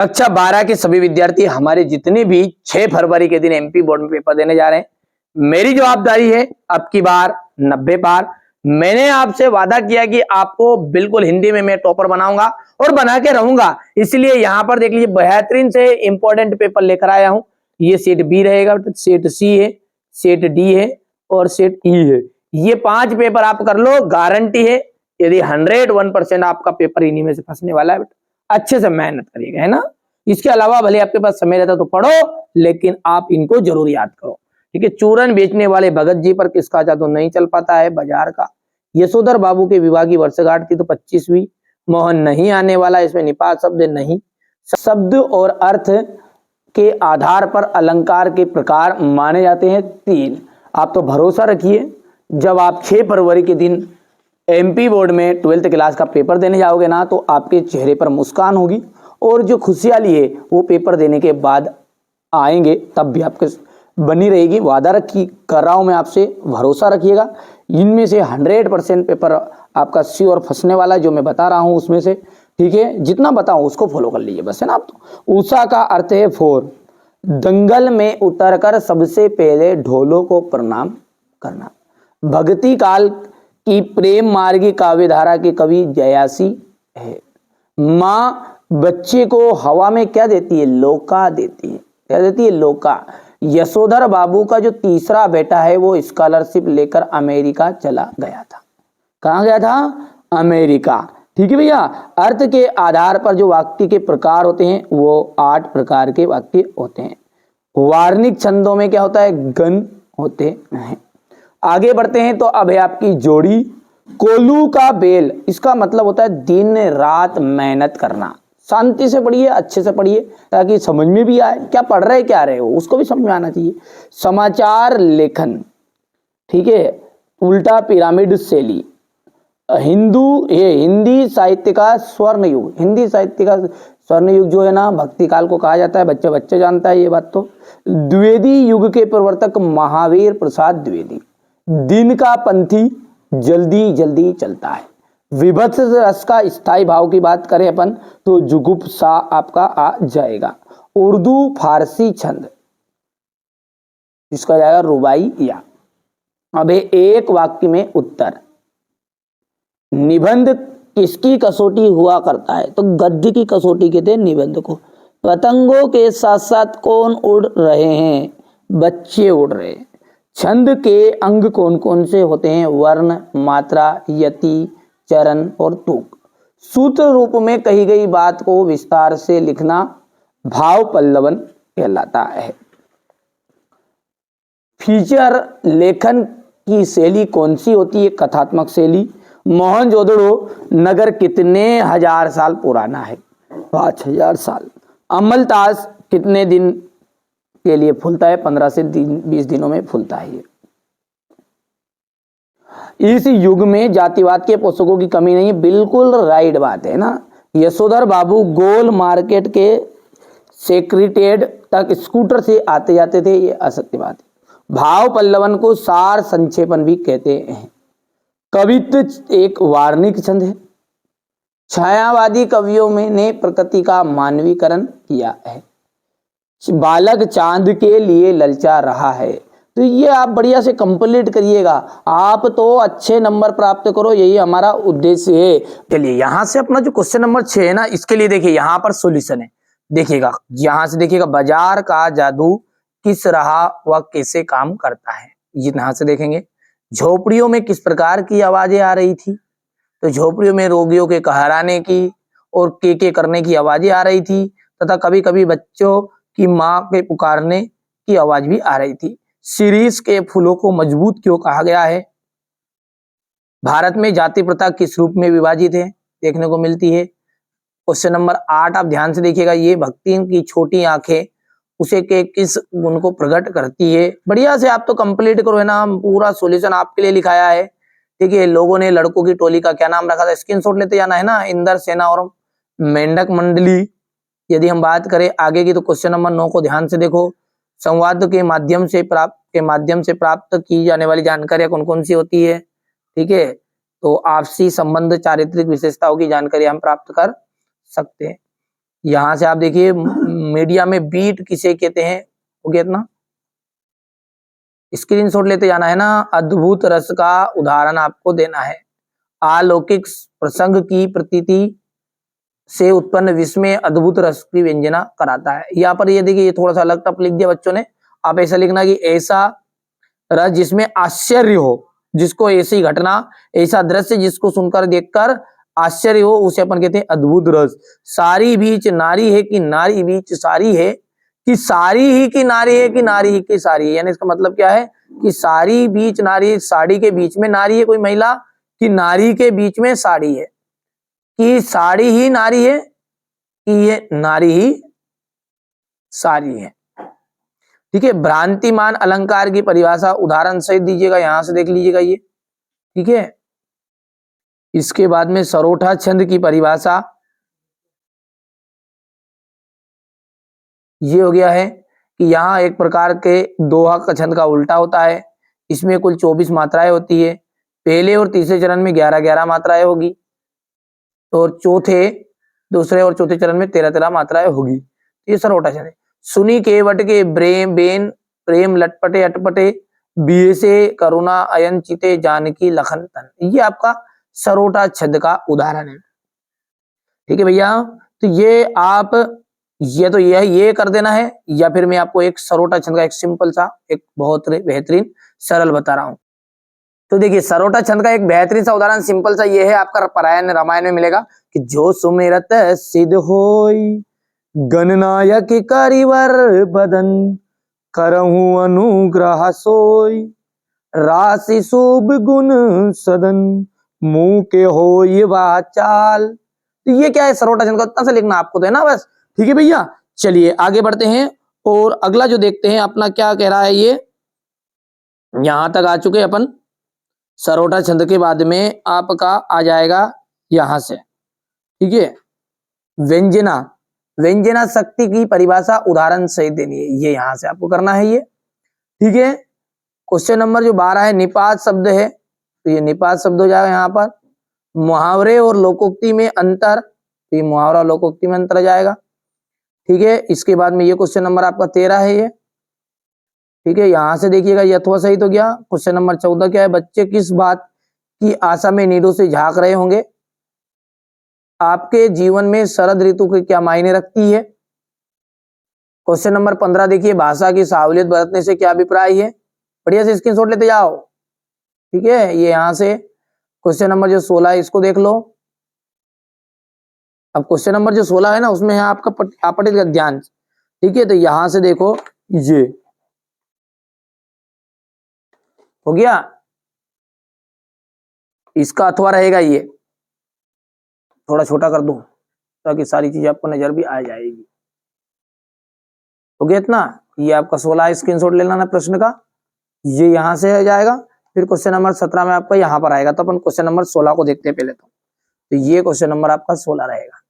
कक्षा 12 के सभी विद्यार्थी हमारे जितने भी 6 फरवरी के दिन एमपी बोर्ड में पेपर देने जा रहे हैं, मेरी जवाबदारी है अब की बार 90 पार। मैंने आपसे वादा किया कि आपको बिल्कुल हिंदी में मैं टॉपर बनाऊंगा और बना के रहूंगा। इसलिए यहां पर देख लीजिए बेहतरीन से इंपॉर्टेंट पेपर लेकर आया हूं। ये सेट बी रहेगा, सेट सी है, सेट डी है और सेट ई है। ये 5 पेपर आप कर लो, गारंटी है। यदि 101% आपका पेपर इन्हीं में से फंसने वाला है, अच्छे से मेहनत करिएगा, है ना। इसके अलावा भले आपके पास समय रहता तो पढ़ो, लेकिन आप इनको जरूर याद करो। ठीक है। चूरन बेचने वाले भगत जी पर किसका जादू नहीं चल पाता है? बाजार का। यशोधर बाबू के विवाह की वर्षगांठ थी तो 25वीं। मोहन नहीं आने वाला, इसमें निपात शब्द नहीं। शब्द और अर्थ के आधार पर अलंकार के प्रकार माने जाते हैं 3। आप तो भरोसा रखिए, जब आप 6 फरवरी के दिन एमपी बोर्ड में 12th क्लास का पेपर देने जाओगे ना, तो आपके चेहरे पर मुस्कान होगी और जो खुशहाली है वो पेपर देने के बाद आएंगे तब भी आपके बनी रहेगी। वादा रखी कर रहा हूं मैं आपसे, भरोसा रखिएगा। इनमें से 100% पेपर आपका श्योर फंसने वाला है, जो मैं बता रहा हूं उसमें से। ठीक है, जितना बताऊं उसको फॉलो कर लीजिए बस, है ना। आप तो उषा का अर्थ है 4। दंगल में उतरकर सबसे पहले ढोलों को प्रणाम करना। भक्ति काल की प्रेम मार्गी काव्यधारा के कवि जयासी है। माँ बच्चे को हवा में क्या देती है? लोका देती है। क्या देती है? लोका। यशोधर बाबू का जो तीसरा बेटा है वो स्कॉलरशिप लेकर अमेरिका चला गया था। कहाँ गया था? अमेरिका। ठीक है भैया। अर्थ के आधार पर जो वाक्य के प्रकार होते हैं वो 8 प्रकार के वाक्य होते हैं। वार्णिक छंदों में क्या होता है? गण होते हैं। आगे बढ़ते हैं तो अब है आपकी जोड़ी। कोल्हू का बेल, इसका मतलब होता है दिन रात मेहनत करना। शांति से पढ़िए, अच्छे से पढ़िए, ताकि समझ में भी आए। क्या पढ़ रहे क्या रहे हो उसको भी समझ में आना चाहिए। समाचार लेखन, ठीक है। उल्टा पिरामिड शैली। हिंदी साहित्य का स्वर्ण युग। हिंदी साहित्य का स्वर्ण युग जो है ना, भक्ति काल को कहा जाता है। बच्चे बच्चे जानता है ये बात तो। द्विवेदी युग के प्रवर्तक महावीर प्रसाद द्विवेदी। दिन का पंथी जल्दी जल्दी चलता है। विभत्स रस का स्थायी भाव की बात करें अपन तो जुगुप्सा आपका आ जाएगा। उर्दू फारसी छंद, इसका जाएगा रुबाइया। अब एक वाक्य में उत्तर। निबंध किसकी कसौटी हुआ करता है? तो गद्य की कसौटी कहते हैं निबंध को। पतंगों के साथ साथ कौन उड़ रहे हैं? बच्चे उड़ रहे हैं। छंद के अंग कौन कौन से होते हैं? वर्ण, मात्रा, यति, चरण और तुक। सूत्र रूप में कही गई बात को विस्तार से लिखना भाव पल्लवन कहलाता है। फीचर लेखन की शैली कौन सी होती है? कथात्मक शैली। मोहनजोदड़ो नगर कितने हजार साल पुराना है? 5000 साल। अमलतास कितने दिन के लिए फूलता है? 15 से 20 दिनों में फूलता है ये। इस युग में जातिवाद के पोषकों की कमी नहीं है। बिल्कुल राइट बात है ना। यशोधर बाबू गोल मार्केट के सेक्रेटेरिएट तक स्कूटर से आते जाते थे, ये असत्य बात है। भाव पल्लवन को सार संक्षेपण भी कहते हैं। कवित्व एक वार्णिक छंद है। छायावादी कवियों में ने प्रकृति का मानवीकरण किया है। बालक चांद के लिए ललचा रहा है। तो ये आप बढ़िया से कंप्लीट करिएगा। आप तो अच्छे नंबर प्राप्त करो, यही हमारा उद्देश्य है। चलिए यहां से अपना जो क्वेश्चन नंबर 6 है ना, इसके लिए देखिए यहां पर सॉल्यूशन है। देखिएगा यहां से, देखिएगा बाजार का जादू किस रहा व कैसे काम करता है, यहां से देखेंगे। झोपड़ियों में किस प्रकार की आवाजें आ रही थी? तो झोपड़ियों में रोगियों के कहराने की और के करने की आवाजें आ रही थी, तथा कभी कभी बच्चों की माँ के पुकारने की आवाज भी आ रही थी। शिरीष के फूलों को मजबूत क्यों कहा गया है? भारत में जाति प्रथा किस रूप में विभाजित है? देखने को मिलती है। क्वेश्चन नंबर 8 आप ध्यान से देखिएगा। ये भक्ति की छोटी आंखें उसे के किस गुण को प्रकट करती है? बढ़िया से आप तो कंप्लीट करो, है ना। पूरा सॉल्यूशन आपके लिए लिखाया है। ठीक है। लोगों ने लड़कों की टोली का क्या नाम रखा था? स्क्रीनशॉट लेते जाना, है ना। इंदर सेना और मेंढक मंडली। यदि हम बात करें आगे की तो क्वेश्चन नंबर 9 को ध्यान से देखो। संवाद के माध्यम से प्राप्त की जाने वाली जानकारियां कौन कौन सी होती है? ठीक है। तो आपसी संबंध, चारित्रिक विशेषताओं की जानकारी हम प्राप्त कर सकते हैं। यहां से आप देखिए मीडिया में बीट किसे कहते हैं, हो गया इतना। स्क्रीनशॉट लेते जाना है ना। अद्भुत रस का उदाहरण आपको देना है। अलौकिक प्रसंग की प्रतीति से उत्पन्न विस्मय अद्भुत रस की व्यंजना कराता है। यहाँ पर ये देखिए, ये थोड़ा सा अलग टप लिख दिया बच्चों ने। आप ऐसा लिखना कि ऐसा रस जिसमें आश्चर्य हो, जिसको ऐसी घटना, ऐसा दृश्य जिसको सुनकर देखकर आश्चर्य हो, उसे अपन कहते हैं अद्भुत रस। सारी बीच नारी है कि नारी बीच सारी है, कि सारी ही की नारी है कि नारी ही की सारी है। यानी इसका मतलब क्या है कि सारी बीच नारी, साड़ी के बीच में नारी है कोई महिला, कि नारी के बीच में साड़ी है, कि साड़ी ही नारी है, कि ये नारी ही सारी है। ठीक है। भ्रांतिमान अलंकार की परिभाषा उदाहरण सहित दीजिएगा, यहां से देख लीजिएगा ये। ठीक है। इसके बाद में सरोठा छंद की परिभाषा ये हो गया है कि यहाँ एक प्रकार के दोहा का छंद का उल्टा होता है। इसमें कुल 24 मात्राएं होती है। पहले और तीसरे चरण में 11-11 मात्राएं होगी, और दूसरे और चौथे चरण में 13-13 मात्राएं होगी। ये सरोठा छंद है। सुनी केवट के ब्रेम बेन प्रेम लटपटे अटपटे, बीए से करुणा अयन चिते जानकी लखन तन, ये आपका सरोठा छंद का उदाहरण है। ठीक है भैया। तो ये आप तो ये कर देना है, या फिर मैं आपको एक सरोठा छंद का एक सिंपल सा एक बहुत बेहतरीन सरल बता रहा हूं। तो देखिए सरोठा छंद का एक बेहतरीन सा उदाहरण सिंपल सा ये है, आपका परायण रामायण में मिलेगा कि जो सुमिरत सिद्ध होई गणनायक करिवर बदन, करहु अनुग्रह सोई राशि शुभ गुण सदन, मुंह के हो ये वाचाल। तो ये क्या है सरोठा छंद का, इतना सा लिखना आपको तो है ना बस। ठीक है भैया। चलिए आगे बढ़ते हैं और अगला जो देखते हैं अपना क्या कह रहा है ये। यहां तक आ चुके अपन। सरोठा छंद के बाद में आपका आ जाएगा यहां से। ठीक है। व्यंजना, व्यंजना शक्ति की परिभाषा उदाहरण सहित देनी है, ये यहां से आपको करना है ये। ठीक है। क्वेश्चन नंबर जो 12 है, निपात शब्द है, तो ये निपात शब्द हो जाएगा यहाँ पर। मुहावरे और लोकोक्ति में अंतर, तो ये मुहावरा और लोकोक्ति में अंतर आ जाएगा। ठीक है। इसके बाद में ये क्वेश्चन नंबर आपका 13 है ये। ठीक है। यहां से देखिएगा ये अथवा सही तो गया। क्वेश्चन नंबर 14 क्या है, बच्चे किस बात की आशा में नीडों से झांक रहे होंगे, आपके जीवन में शरद ऋतु के क्या मायने रखती है। क्वेश्चन नंबर 15 देखिए, भाषा की साहुलियत बरतने से क्या अभिप्राय है। बढ़िया से स्क्रीनशॉट लेते जाओ। ठीक है। ये यहां से क्वेश्चन नंबर जो 16 है इसको देख लो। अब क्वेश्चन नंबर जो 16 है ना, उसमें है आपका आपत्ति गद्यांश। ठीक है। तो यहां से देखो ये हो गया, इसका अथवा रहेगा ये। थोड़ा छोटा कर दूं ताकि सारी चीजें आपको नजर भी आ जाएगी। हो गया इतना। ये आपका 16 स्क्रीनशॉट ले लेना प्रश्न का, ये यहां से आ जाएगा। फिर क्वेश्चन नंबर 17 में आपका यहां पर आएगा। तो अपन क्वेश्चन नंबर 16 को देखते हैं पहले तो ये क्वेश्चन नंबर आपका 16 रहेगा।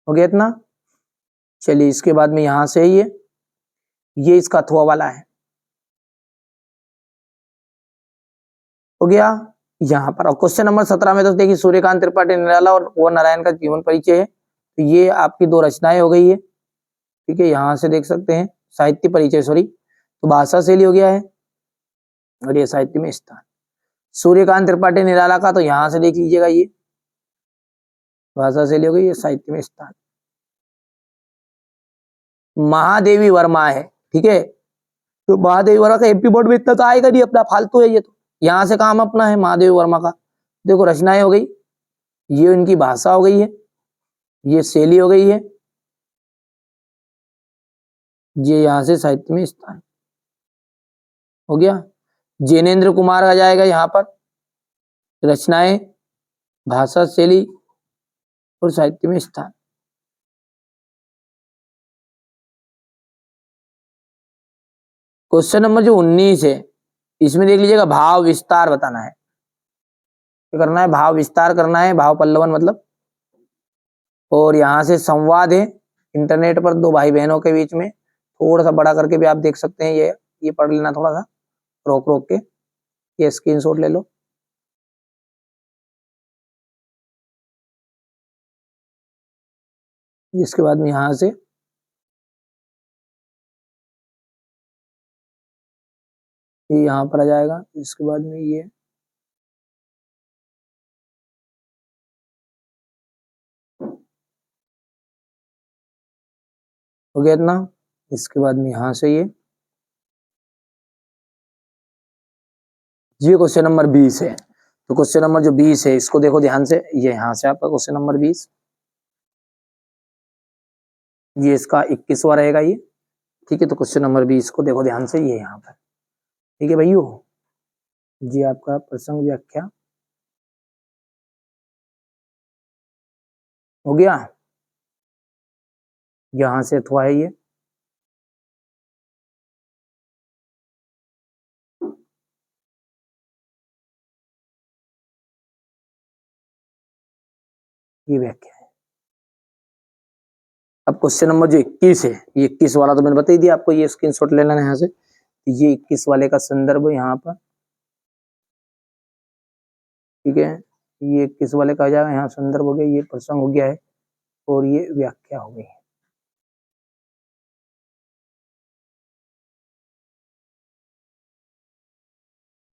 हो गया इतना। चलिए इसके बाद में यहां से ये इसका अथवा वाला है। हो गया यहां पर। और क्वेश्चन नंबर 17 में तो देखिए सूर्यकांत त्रिपाठी निराला और ओ नारायण का जीवन परिचय है। तो ये आपकी 2 रचनाएं हो गई है। ठीक है। यहां से देख सकते हैं साहित्य परिचय, सॉरी, तो भाषा शैली हो गया है, और ये साहित्य में स्थान सूर्यकांत त्रिपाठी निराला का, तो यहां से देख लीजिएगा ये भाषा शैली हो गई, ये साहित्य में स्थान। महादेवी वर्मा है। ठीक है। तो महादेवी वर्मा का एमपी बोर्ड में इतना तो आएगा नहीं, अपना फालतू है ये। तो यहां से काम अपना है महादेवी वर्मा का। देखो रचनाएं हो गई, ये इनकी भाषा हो गई है, ये शैली हो गई है, ये यहां से साहित्य में स्थान हो गया। जैनेन्द्र कुमार आ जाएगा यहाँ पर, रचनाएं, भाषा शैली और साहित्य में स्थान। क्वेश्चन नंबर जो 19 है, इसमें देख लीजिएगा भाव विस्तार बताना है। क्या करना है, भाव विस्तार करना है, भाव पल्लवन मतलब। और यहाँ से संवाद है इंटरनेट पर 2 भाई बहनों के बीच में, थोड़ा सा बड़ा करके भी आप देख सकते हैं, ये पढ़ लेना थोड़ा सा रोक रोक के, ये स्क्रीनशॉट ले लो। जिसके बाद में यहां से ये यहाँ पर आ जाएगा, इसके बाद में ये हो गया इतना। इसके बाद में यहां से ये क्वेश्चन नंबर 20 है। तो क्वेश्चन नंबर जो 20 है इसको देखो ध्यान से, ये यहां से आपका क्वेश्चन नंबर 20, ये इसका 21वां रहेगा ये। ठीक है, तो क्वेश्चन नंबर 20 को देखो ध्यान से, ये यहाँ पर। ठीक है भाइयों, जी आपका प्रसंग व्याख्या हो गया, यहां से अथवा है ये व्याख्या है। अब क्वेश्चन नंबर जो 21 है, ये 21 वाला तो मैंने बता ही दिया आपको, ये स्क्रीनशॉट ले लेना यहाँ से। ये 21 वाले का संदर्भ यहाँ पर, ठीक है, ये 21 वाले का आ जाएगा, यहाँ संदर्भ हो गया, ये प्रसंग हो गया है और ये व्याख्या हो गई।